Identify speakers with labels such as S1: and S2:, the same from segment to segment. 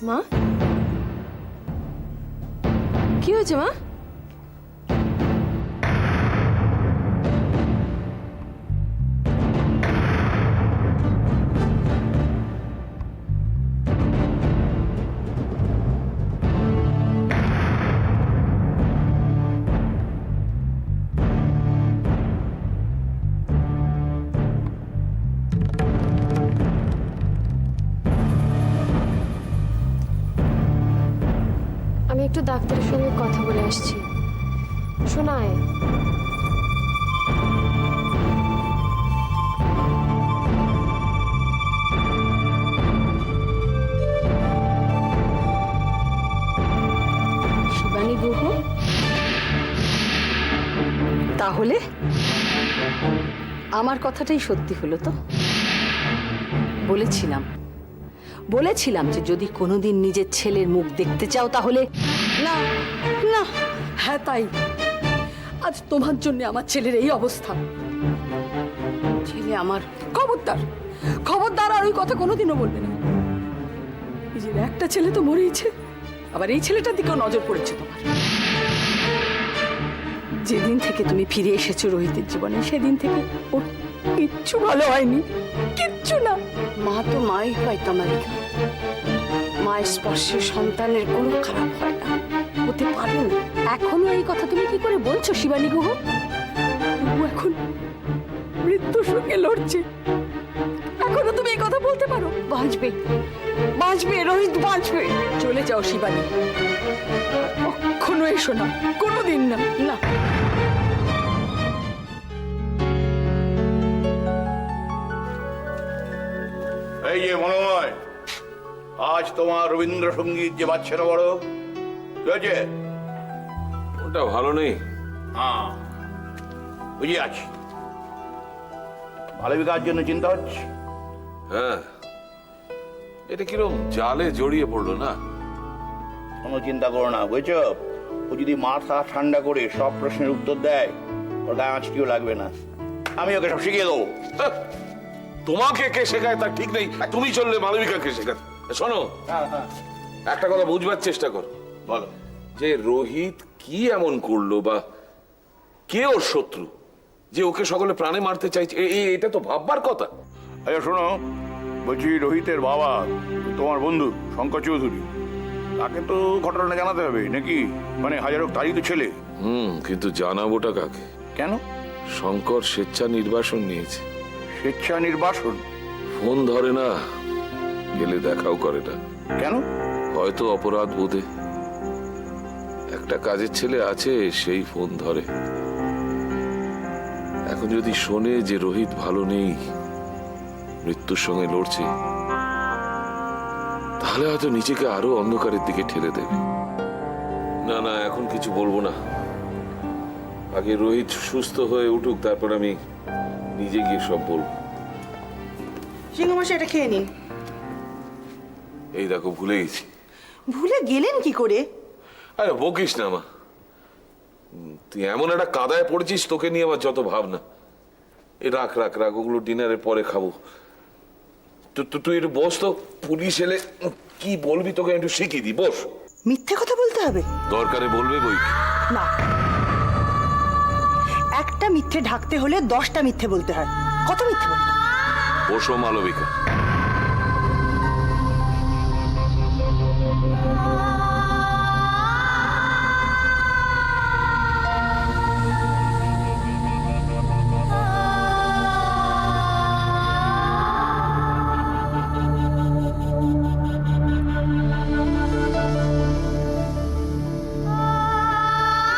S1: মা, কি হয়েছে মা? আমি একটু ডাক্তারের সঙ্গে কথা বলে আসছি। শোনায় শিবানী গুহ,
S2: তাহলে আমার কথাটাই সত্যি হলো তো। বলেছিলাম যে যদি কোনোদিন নিজের ছেলের মুখ দেখতে চাও তাহলে না না। হ্যাঁ তাই, আজ তোমার জন্য আমার ছেলের এই অবস্থা। ছেলে আমার খবরদার, খবরদার আর ওই কথা কোনোদিনও বলবে না। নিজের একটা ছেলে তো মরেইছে, আবার এই ছেলেটার দিকেও নজর পড়েছে তোমার। যেদিন থেকে তুমি ফিরে এসেছো রোহিতের জীবনে, সেদিন থেকে ওর কিচ্ছু ভালো হয়নি, কিচ্ছু না। মা তো মাই হয় তামালিকা, মায়ের স্পর্শে সন্তানের কোনো খারাপ হয় না, হতে পারে না। এখনো এই কথা তুমি কি করে বলছো শিবানী গুহ? ও এখন মৃত্যুর সঙ্গে লড়ছে, এখনো তুমি এই কথা বলতে পারো? বাঁচবে, বাঁচবে, রোহিত বাঁচবে। চলে যাও শিবানী, কখনো এসো না, কোনোদিন না। না,
S3: এই যে মনোময়, আজ তোমার রবীন্দ্রসঙ্গীত যে বাজছে না বড়, কি হয়েছে?
S4: ওটা ভালো নেই।
S3: হ্যাঁ, বুঝে আছি। মালবিকার জন্য চিন্তা হচ্ছে?
S4: হ্যাঁ, এটা কিরকম জালে জড়িয়ে পড়লো না।
S3: কোনো চিন্তা করো না, বুঝছ? ও যদি মাথা ঠান্ডা করে সব প্রশ্নের উত্তর দেয়, ওর গায়ে আঁচটিও লাগবে না। আমি ওকে সব শিখিয়ে দেবো।
S4: হ্যাঁ, তোমাকে কে শেখায় তা ঠিক নেই, তুমি চললে মালবিকাকে শেখাতে। শোনো, একটা কথা বুঝবার চেষ্টা করো।
S3: বলো।
S4: যে রোহিত কি এমন করলো, বা কে ওর শত্রু যে ওকে সকলে প্রাণে মারতে চাইছে? এটা তো ভাববার কথা।
S3: আচ্ছা শোনো, বলছি রোহিতের বাবা তোমার বন্ধু শঙ্কর চৌধুরী, তাকে তো ঘটনাটা জানাতে হবে নাকি? মানে হাজারো তারই তো ছেলে।
S4: কিন্তু জানাবোটা কাকে?
S3: কেন?
S4: শঙ্কর স্বেচ্ছা নির্বাসন নিয়েছে।
S3: স্বেচ্ছা নির্বাসন?
S4: ফোন ধরে না, গেলে দেখাও করে না।
S3: কেন?
S4: হয়তো অপরাধ বোধে। একটা কাজের ছেলে আছে, সেই ফোন ধরে। এখন যদি শোনে যে রোহিত ভালো নেই, মৃত্যুর সঙ্গে লড়ছে, তাহলে হয়তো নিজেকে আরো অন্ধকারের দিকে ঠেলে দেবে। না না, এখন কিছু বলবো না। আগে রোহিত সুস্থ হয়ে উঠুক, তারপর আমি নিজে গিয়ে সব বলবো।
S5: সিংহমশাই, এটা খেয়ে নিন।
S4: এই দেখো, ভুলে গেছি।
S5: ভুলে গেলেন কি করে?
S4: আরে বকিস না মা, তুই এমন একটা কাদায় পড়েছিস, তোকে নিয়ে আমার যত ভাবনা। এ রাখ রাখ রাখ, ওগুলো ডিনারের পরে খাবো। তুই একটু বস তো, পুলিশ এলে কি বলবি তোকে একটু শিখিয়ে দি। বস।
S5: মিথ্যে কথা বলতে হবে?
S4: দরকারে বলবে বই।
S5: না, একটা মিথ্যে ঢাকতে হলে 10টা মিথ্যে বলতে হয়। কত মিথ্যে বলবো?
S4: বসো মালবিকা।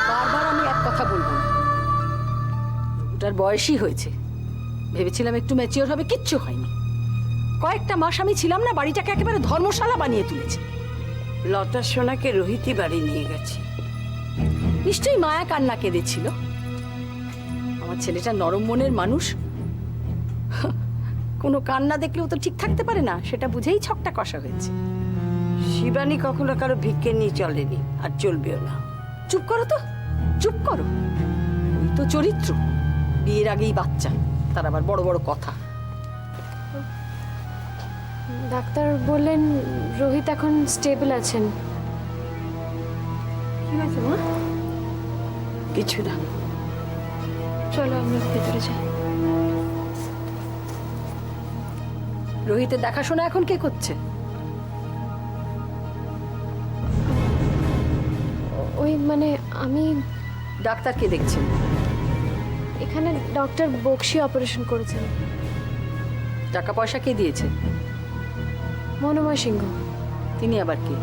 S2: বারবার আমি এক কথা বলবো না। ওটার বয়সই হয়েছে, ভেবেছিলাম একটু ম্যাচিওর হবে, কিচ্ছু হয়নি। কয়েকটা মাস আমি ছিলাম না, বাড়িটাকে একেবারে ধর্মশালা বানিয়ে তুলেছে।
S6: লতা সোনাকে রোহিতই বাড়ি নিয়ে গেছে।
S2: নিশ্চয়ই মায়া কান্না কেঁদেছিল। আমার ছেলেটা নরম মনের মানুষ, কোনো কান্না দেখলেও তো ঠিক থাকতে পারে না, সেটা বুঝেই ছকটা কষা হয়েছে।
S6: শিবানী কখনো কারো ভিক্ষে নিয়ে চলেনি, আর চলবেও না।
S2: চুপ করো তো, চুপ করো। ওই তো চরিত্র, বিয়ের আগেই বাচ্চা, তার আবার বড় বড় কথা।
S1: ডাক্তার বললেন রোহিত এখন স্টেবল আছেন।
S2: কি হয়েছে মা? কিছু না।
S1: চলো আমরা ভেতরে যাই।
S2: রোহিতের দেখাশোনা এখন কে করছে?
S1: ওই মানে আমি
S2: ডাক্তার কে দেখছেন?
S1: এখানে ডক্টর বক্সি অপারেশন করেছেন।
S2: টাকা পয়সা কে দিয়েছে?
S1: মনোময় সিংহ।
S2: তিনি আবার কে?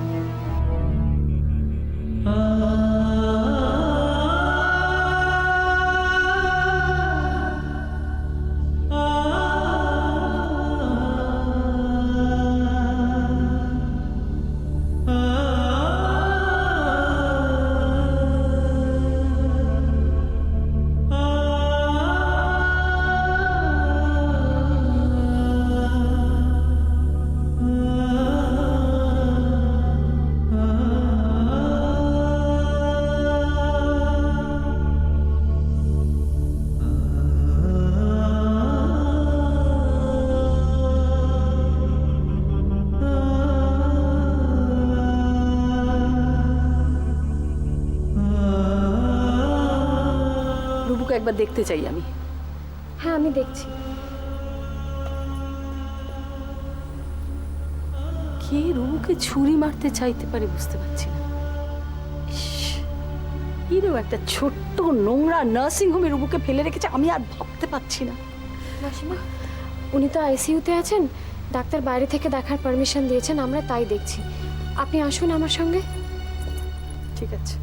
S2: রুবুকে একবার দেখতে চাই আমি।
S1: হ্যাঁ আমি দেখছি।
S2: কে রুবুকে ছুরি মারতে চাইতে পারে বুঝতে পারছি না। এরও একটা ছোট্ট নোংরা নার্সিং হোমে রুবুকে ফেলে রেখেছে, আমি আর ভাবতে পারছি না।
S1: মাসিমা, উনি তো আইসিইউতে আছেন, ডাক্তার বাইরে থেকে দেখার পারমিশন দিয়েছেন, আমরা তাই দেখছি। আপনি আসুন আমার সঙ্গে।
S2: ঠিক আছে।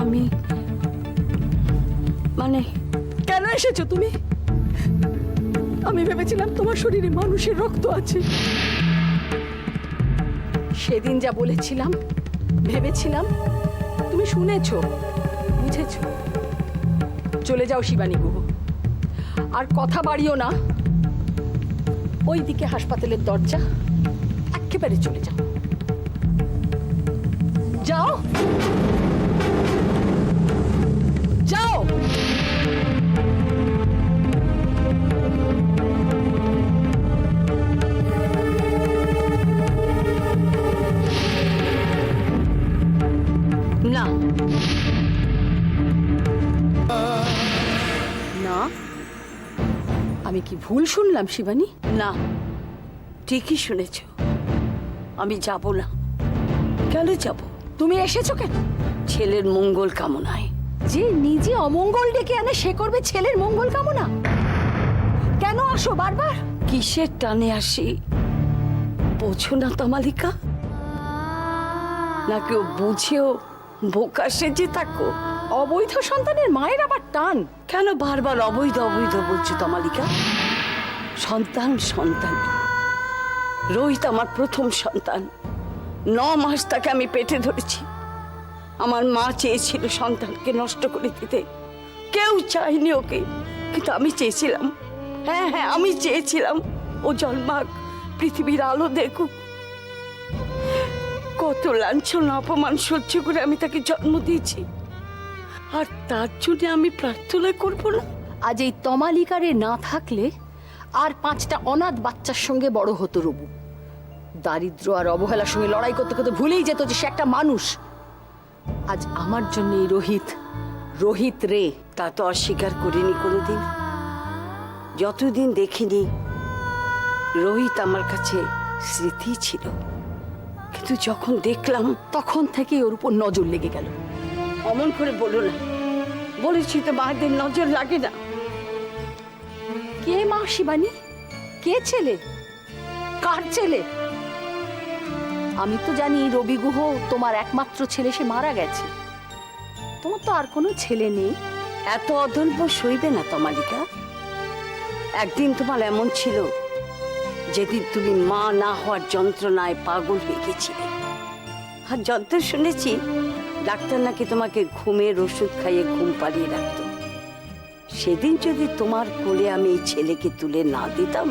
S2: আমি মানে কেন এসেছো তুমি? আমি ভেবেছিলাম তোমার শরীরে মানুষের রক্ত আছে। সেদিন যা বলেছিলাম, ভেবেছিলাম তুমি শুনেছো, বুঝেছো। চলে যাও শিবানী গুহ, আর কথা বাড়িও না। ওই দিকে হাসপাতালের দরজা, একেবারে চলে যাও। যাও যাও। না না, আমি কি ভুল শুনলাম শিবানী?
S6: না, ঠিকই শুনেছ। আমি যাব না। কেন যাব?
S2: তুমি এসেছো কেন?
S6: ছেলের মঙ্গল কামনায়।
S2: যে নিজে অমঙ্গল ডেকে আনে সে করবে ছেলের মঙ্গল কামনা? কেন আসো বারবার?
S6: কিসের টানে আসি বোঝো না তমালিকা? না কেউ বুঝেও বোকা সেজে থাকো?
S2: অবৈধ সন্তানের মায়ের আবার টান?
S6: কেন বারবার অবৈধ অবৈধ বলছো তমালিকা? সন্তান সন্তান। রোহিত আমার প্রথম সন্তান। 9 মাস তাকে আমি পেটে ধরেছি। আমার মা চেয়েছিল সন্তানকে নষ্ট করে দিতে, কেউ চায়নি ওকে, কিন্তু আমি চেয়েছিলাম। হ্যাঁ হ্যাঁ, আমি চেয়েছিলাম ও জন্মাক, পৃথিবীর আলো দেখুক। কত লাঞ্ছনা অপমান সহ্য করে আমি তাকে জন্ম দিয়েছি, আর তার জন্য আমি প্রার্থনা করব না?
S2: আজ এই তমালিকারে না থাকলে আর 5টা অনাথ বাচ্চার সঙ্গে বড় হতো রবু। দারিদ্র আর অবহেলার সঙ্গে লড়াই করতে করতে ভুলেই যেত যে সে একটা মানুষ।
S6: আজ আমার জন্য এই রোহিত, রোহিত রে, তা তো অস্বীকার করিনি কোনোদিন। যতদিন দেখিনি রোহিত আমার কাছে স্মৃতি ছিল, কিন্তু যখন দেখলাম তখন থেকে ওর উপর নজর লেগে গেল। অমন করে বলো না, বলেছি তো মায়েদের নজর লাগে না। কে মা শিবানী? কে ছেলে? কার ছেলে? আমি তো জানি রবি গুহ তোমার একমাত্র ছেলে, সে মারা গেছে। তোমার তো আর কোনো ছেলে নেই। এত অদল্প সইবে না তমালিকা। একদিন তোমার এমন ছিল যেদিন তুমি মা না হওয়ার যন্ত্রণায় পাগল হয়ে গেছিলে। আর যন্ত্র শুনেছি ডাক্তার নাকি তোমাকে ঘুমের ওষুধ খাইয়ে ঘুম পাড়িয়ে রাখত। সেদিন যদি তোমার কোলে আমি এই ছেলেকে তুলে না দিতাম,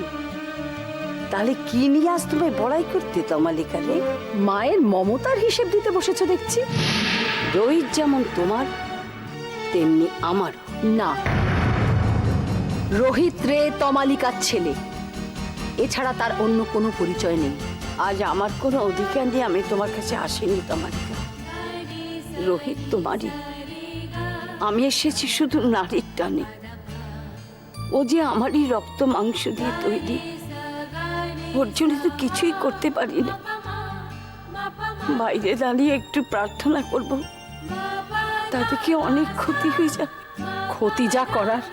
S6: তাহলে কি নিয়ে আজ তোমায় বড়াই করতে তমালিকা রে? মায়ের মমতার হিসেব দিতে বসেছো দেখছি। রোহিত যেমন তোমার তেমনি আমার না। রোহিত রে তমালিকার ছেলে, এছাড়া তার অন্য কোনো পরিচয় নেই। আজ আমার কোনো অধিকার নিয়ে আমি তোমার কাছে আসিনি তমালিকা। রোহিত তোমারই, আমি এসেছি শুধু নারীর টানে। ও যে আমারই রক্ত মাংস দিয়ে তৈরি, ওর জন্য তো কিছুই করতে পারি না। বাইরে দাঁড়িয়ে একটু প্রার্থনা করব, তাতে কি অনেক ক্ষতি হয়ে যাবে। ক্ষতি যা করার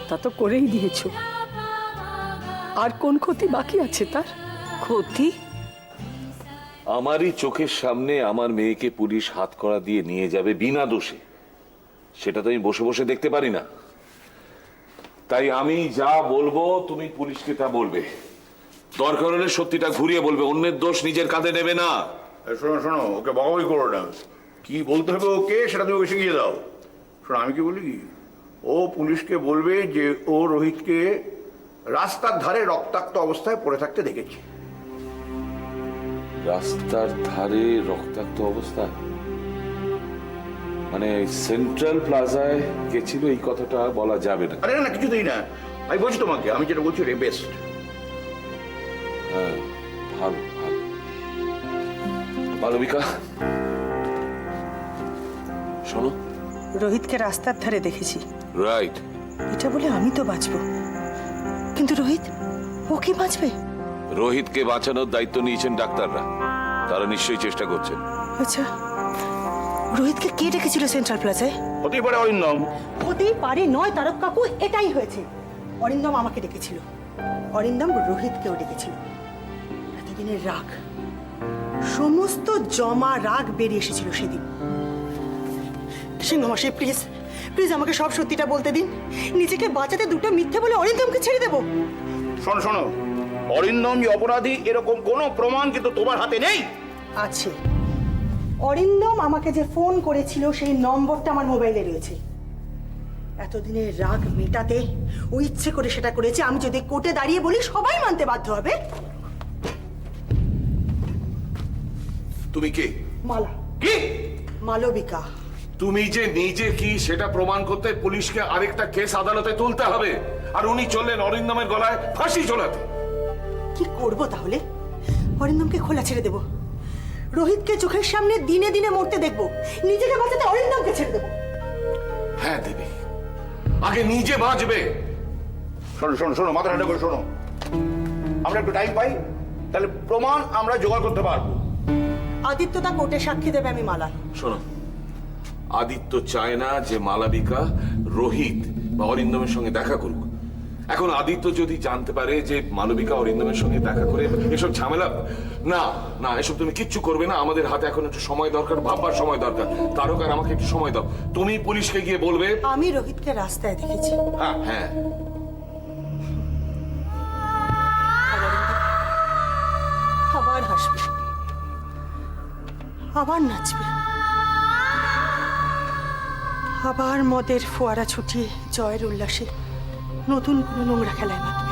S6: তা তো করেই দিয়েছ, আর কোন ক্ষতি বাকি আছে তার? ক্ষতি?
S4: আমারই চোখের সামনে আমার মেয়েকে পুলিশ হাতকড়া দিয়ে নিয়ে যাবে বিনা দোষে, সেটা তো আমি বসে বসে দেখতে পারি না। তাই আমি যা বলবো তুমি পুলিশকে তা বলবে। দরকার হলে সত্যিটা ঘুরিয়ে বলবে, অন্যের দোষ নিজের কাঁধে নেবে না।
S3: শোনো শোনো, ওকে বকাবকি করো না। কি বলতে হবে ওকে সেটা তুমি ওকে শিখিয়ে দাও। শোনো, আমি কি বলি কি, ও পুলিশকে বলবে যে ও রোহিতকে রাস্তার ধারে রক্তাক্ত অবস্থায় পড়ে থাকতে দেখেছে।
S4: রাস্তার ধারে রক্তাক্ত অবস্থা মানে সেন্ট্রাল প্লাজায় গেছিল, এই কথাটা বলা যাবে না।
S3: আরে না, কিছুতেই না। আমি বলছি তোমাকে, আমি যেটা বলছি রে বেস্ট।
S4: হ্যাঁ, ভালো ভালো। মালবিকা শোনো,
S5: রোহিতকে রাস্তার ধারে দেখেছি,
S4: রাইট।
S5: এটা বলে আমি তো বাঁচবো, কিন্তু রোহিত, ও কি বাঁচবে?
S4: রোহিতকে বাঁচানোর দায়িত্ব নিয়েছেন ডাক্তাররা, তারা নিশ্চয়ই চেষ্টা করছেন।
S5: আচ্ছা, রোহিতকে কে ডেকেছিল সেন্ট্রাল প্লাজায়?
S3: হতেই পারে অরিন্দম।
S5: হতেই পারে নয় তারক কাকু, এটাই হয়েছে। অরিন্দম আমাকে ডেকেছিল, অরিন্দম রোহিতকেও ডেকেছিল। এতদিনের রাগ, সমস্ত জমা রাগ বেরিয়ে এসেছিল সেদিন। সিংহমাসি, প্লিজ প্লিজ আমাকে সব সত্যিটা বলতে দিন। নিজেকে বাঁচাতে দুটো মিথ্যে বলে অরিন্দমকে ছেড়ে দেবো?
S3: শোনো শোনো, অরিন্দম যে অপরাধী এরকম কোনো প্রমাণ কিন্তু তোমার হাতে নেই।
S5: আছে। অরিন্দম আমাকে যে ফোন করেছিল সেই নম্বরটা আমার মোবাইলে রয়েছে। এতদিনের রাগ মেটাতে ও ইচ্ছে করে সেটা করেছে। আমি যদি কোর্টে দাঁড়িয়ে বলি সবাই মানতে বাধ্য হবে।
S4: তুমি কে?
S5: মালা।
S4: কি?
S5: মালবিকা।
S4: তুমি যে নিজে কি সেটা প্রমাণ করতে পুলিশকে আরেকটা কেস আদালতে তুলতে হবে, আর উনি চললেন অরিন্দমের গলায় ফাঁসি ঝোলাতে।
S5: কি করব তাহলে? অরিন্দমকে খোলা ছেড়ে দেব, রোহিতকে চোখের সামনে দিনে দিনে মরতে দেখব, নিজেকে বাঁচাতে অরিন্দমকে ছেড়ে দেব।
S4: হ্যাঁ দেবে, আগে নিজে বাঁচবে।
S3: শোনো শোনো শোনো, মাথা ঠান্ডা করে শোনো। আমরা একটু টাইম পাই, তাহলে প্রমাণ আমরা জোগাড় করতে পারবো।
S5: আদিত্যতা কোর্টে সাক্ষী দেবে আমি মালা।
S4: শোনো, আদিত্য চায় না যে মালাবিকা রোহিত বা অরিন্দমের সঙ্গে দেখা করুক। এখন আদিত্য যদি জানতে পারে যে মালবিকা অরিন্দমের সঙ্গে দেখা করে এসব ঝামেলা, না না, এসব তুমি কিচ্ছু করবে না। আমাদের হাতে এখন একটু সময় দরকার, ভাববার সময় দরকার। তারক আর আমাকে একটু সময় দাও। তুমি পুলিশকে গিয়ে বলবে
S5: আমি রোহিতকে রাস্তায় দেখেছি।
S4: হ্যাঁ হ্যাঁ,
S5: আবার হাসবে, আবার নাচবে, আবার মদের ফোয়ারা ছুটিয়ে জয়ের উল্লাসে নতুন কোনো নোংরা খেলায় মাতবে।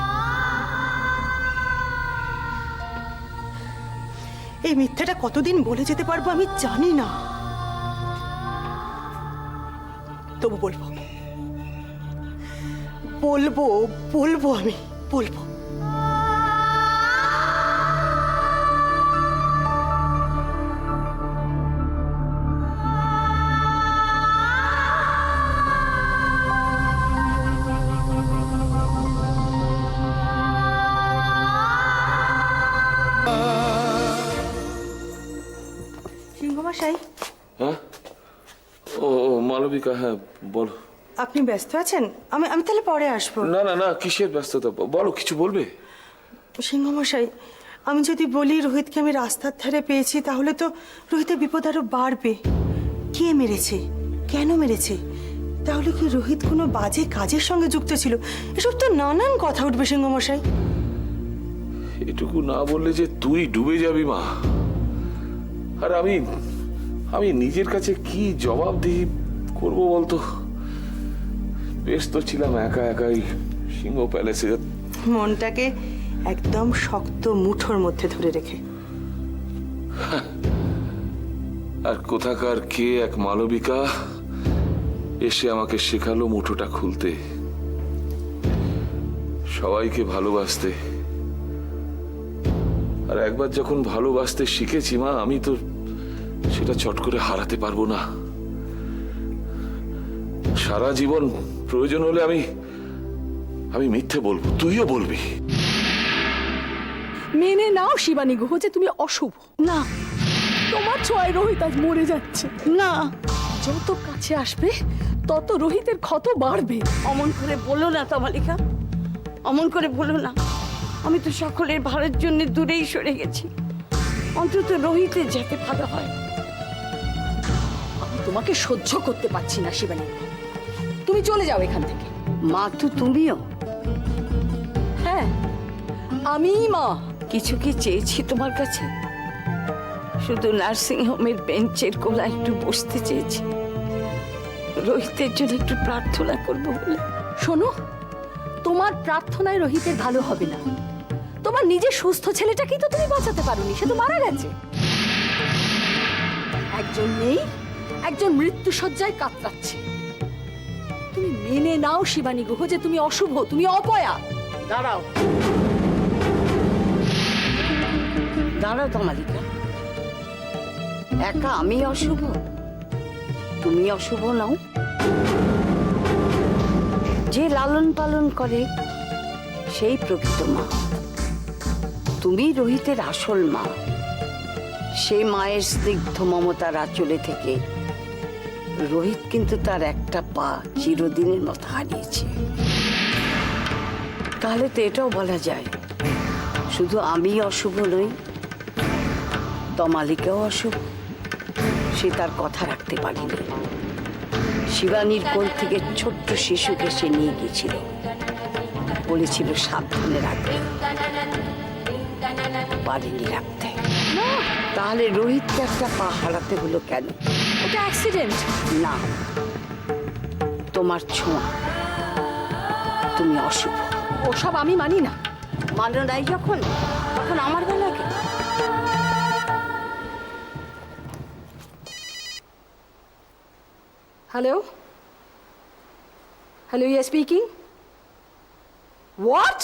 S5: এই মিথ্যাটা কতদিন বলে যেতে পারবো আমি জানি না, তবু বলবো বলবো বলবো আমি বলবো।
S4: মালবিকা, হ্যাঁ বলো।
S5: আপনি ব্যস্ত আছেন? আমি আমি তাহলে পরে আসবো।
S4: না না না, কিসের ব্যস্ততা, বলো, কিছু বলবে?
S5: সিংহমশাই, আমি যদি বলি রোহিতকে আমি রাস্তার ধারে পেয়েছি, তাহলে তো রোহিতের বিপদ আরো বাড়বে। কে মেরেছে, কেন মেরেছে, তাহলে কি রোহিত কোনো বাজে কাজের সঙ্গে যুক্ত ছিল? এসব তো নানান কথা উঠবে সিংহমশাই।
S4: এটুকু না বললে যে তুই ডুবে যাবি মা। আর আমি নিজের কাছে কি জবাবদিহি করবো বলতো? বেশ তো ছিলাম একা একাই সিংহ প্যালেসে।
S5: মনটাকে একদম শক্ত মুঠোর মধ্যে ধরে রেখে।
S4: আর কোথাকার কে এক মালবিকা এসে আমাকে শেখালো মুঠোটা খুলতে, সবাইকে ভালোবাসতে। আর একবার যখন ভালোবাসতে শিখেছি মা, আমি তো সেটা চট করে হারাতে পারবো না। সারা জীবন প্রয়োজন হলে আমি মিথ্যে বলবো, তুইও বলবি।
S2: মেনে নাও শিবানী গুহ যে তুমি অশুভ।
S6: না
S2: তোমার ছোঁয়ায় রোহিত আজ মরে যাচ্ছে।
S6: না,
S2: যত কাছে আসবে তত রোহিতের ক্ষত বাড়বে।
S6: অমন করে বলো না তমালিকা, অমন করে বলো না। আমি তো সকলের ভালোর জন্য দূরেই সরে গেছি, অন্তত রোহিতের যাতে ভালো হয়।
S2: আমি তোমাকে সহ্য করতে পারছি না শিবানী, তুমি চলে যাও এখান থেকে।
S6: মা তো তুমিও।
S2: হ্যাঁ, আমিই মা।
S6: কিছু কি চেয়েছি তোমার কাছে? শুধু নার্সিং হোমের বেঞ্চের কোলায় একটু বসতে চেয়েছি, রোহিতের জন্য একটু প্রার্থনা করবো বলে।
S2: শোনো, তোমার প্রার্থনায় রোহিতের ভালো হবে না। তোমার নিজের সুস্থ ছেলেটাকেই তো তুমি বাঁচাতে পারোনি, সে তো মারা গেছে। একজন নেই, একজন মৃত্যুশয্যায় কাতরাচ্ছে। তুমি মেনে নাও শিবানী গুহ যে তুমি অশুভ, তুমি অপয়া।
S6: দাঁড়াও, দাঁড়াও তমালিকা। একা আমি অশুভ, তুমি অশুভ নাও। যে লালন পালন করে সেই প্রকৃত মা। তুমি রোহিতের আসল মা। সে মায়ের স্নিগ্ধ মমতার আঁচলে থেকে রোহিত কিন্তু তার একটা পা চিরদিনের মতো হারিয়েছে। তাহলে তো এটাও বলা যায় শুধু আমি অশুভ নই, তমালিকাও অশুভ। সে তার কথা রাখতে পারেনি। শিবানীর কোল থেকে ছোট্ট শিশুকে সে নিয়ে গিয়েছিল, বলেছিল সাবধানে রাখবে, পারেনি রাখতে। তাহলে রোহিতকে একটা পা হারাতে হলো কেন?
S2: ওটা অ্যাক্সিডেন্ট
S6: না, তোমার ছোঁয়া। তুমি অশুভ।
S2: ওসব আমি মানি না।
S6: মানো নাই যখন, তখন আমার বেলা কেন?
S2: হ্যালো, হ্যালো, ইয়ে স্পিকিং। হোয়াট?